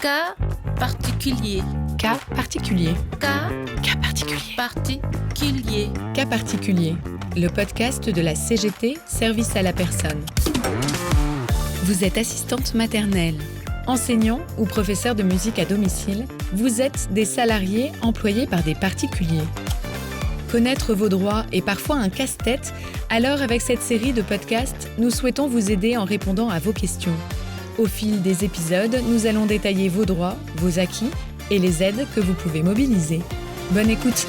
Cas particulier. Cas particulier. Cas particulier. particulier. Cas particulier. Le podcast de la CGT, Service à la personne. Vous êtes assistante maternelle, enseignant ou professeur de musique à domicile. Vous êtes des salariés employés par des particuliers. Connaître vos droits est parfois un casse-tête, alors avec cette série de podcasts, nous souhaitons vous aider en répondant à vos questions. Au fil des épisodes, nous allons détailler vos droits, vos acquis et les aides que vous pouvez mobiliser. Bonne écoute!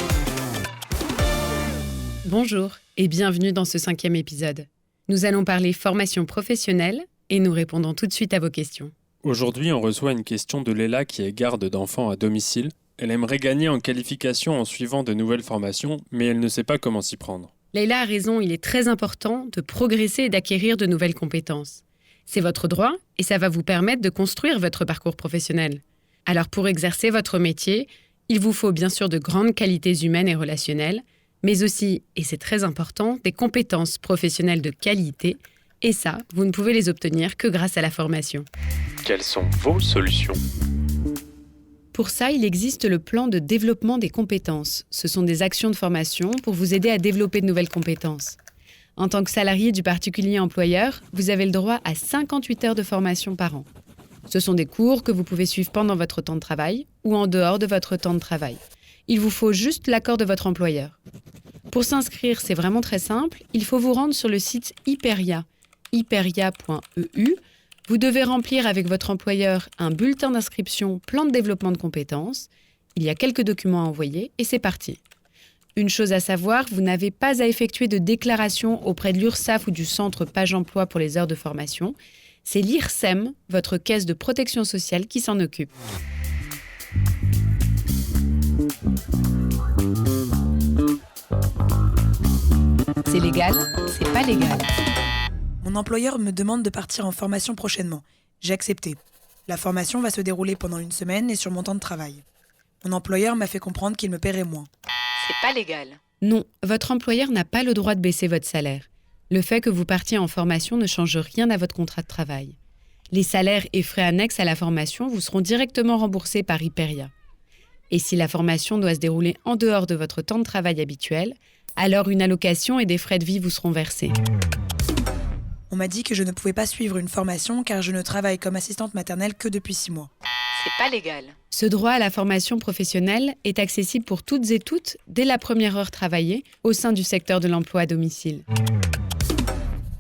Bonjour et bienvenue dans ce 5e épisode. Nous allons parler formation professionnelle et nous répondons tout de suite à vos questions. Aujourd'hui, on reçoit une question de Léla qui est garde d'enfants à domicile. Elle aimerait gagner en qualification en suivant de nouvelles formations, mais elle ne sait pas comment s'y prendre. Leïla a raison, il est très important de progresser et d'acquérir de nouvelles compétences. C'est votre droit et ça va vous permettre de construire votre parcours professionnel. Alors pour exercer votre métier, il vous faut bien sûr de grandes qualités humaines et relationnelles, mais aussi, et c'est très important, des compétences professionnelles de qualité. Et ça, vous ne pouvez les obtenir que grâce à la formation. Quelles sont vos solutions ? Pour ça, il existe le plan de développement des compétences. Ce sont des actions de formation pour vous aider à développer de nouvelles compétences. En tant que salarié du particulier employeur, vous avez le droit à 58 heures de formation par an. Ce sont des cours que vous pouvez suivre pendant votre temps de travail ou en dehors de votre temps de travail. Il vous faut juste l'accord de votre employeur. Pour s'inscrire, c'est vraiment très simple. Il faut vous rendre sur le site Hyperia, hyperia.eu. Vous devez remplir avec votre employeur un bulletin d'inscription, plan de développement de compétences. Il y a quelques documents à envoyer et c'est parti. Une chose à savoir, vous n'avez pas à effectuer de déclaration auprès de l'URSSAF ou du Centre Page Emploi pour les heures de formation. C'est l'IRSEM, votre caisse de protection sociale, qui s'en occupe. C'est légal, c'est pas légal. Mon employeur me demande de partir en formation prochainement. J'ai accepté. La formation va se dérouler pendant une semaine et sur mon temps de travail. Mon employeur m'a fait comprendre qu'il me paierait moins. C'est pas légal. Non, votre employeur n'a pas le droit de baisser votre salaire. Le fait que vous partiez en formation ne change rien à votre contrat de travail. Les salaires et frais annexes à la formation vous seront directement remboursés par Hyperia. Et si la formation doit se dérouler en dehors de votre temps de travail habituel, alors une allocation et des frais de vie vous seront versés. On m'a dit que je ne pouvais pas suivre une formation car je ne travaille comme assistante maternelle que depuis 6 mois. C'est pas légal. Ce droit à la formation professionnelle est accessible pour toutes et toutes dès la première heure travaillée au sein du secteur de l'emploi à domicile.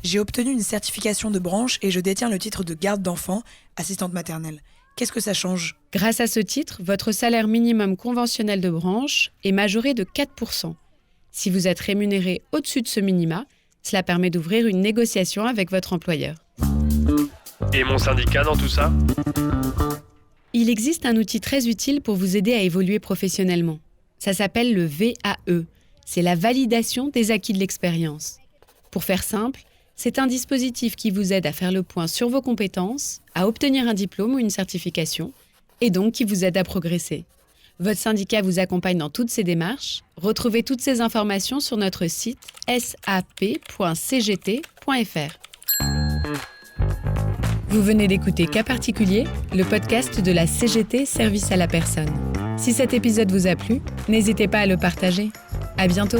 J'ai obtenu une certification de branche et je détiens le titre de garde d'enfants, assistante maternelle. Qu'est-ce que ça change ? Grâce à ce titre, votre salaire minimum conventionnel de branche est majoré de 4%. Si vous êtes rémunéré au-dessus de ce minima, cela permet d'ouvrir une négociation avec votre employeur. Et mon syndicat dans tout ça ? Il existe un outil très utile pour vous aider à évoluer professionnellement. Ça s'appelle le VAE. C'est la validation des acquis de l'expérience. Pour faire simple, c'est un dispositif qui vous aide à faire le point sur vos compétences, à obtenir un diplôme ou une certification, et donc qui vous aide à progresser. Votre syndicat vous accompagne dans toutes ces démarches. Retrouvez toutes ces informations sur notre site sap.cgt.fr. Vous venez d'écouter Cas particulier, le podcast de la CGT Service à la personne. Si cet épisode vous a plu, n'hésitez pas à le partager. À bientôt.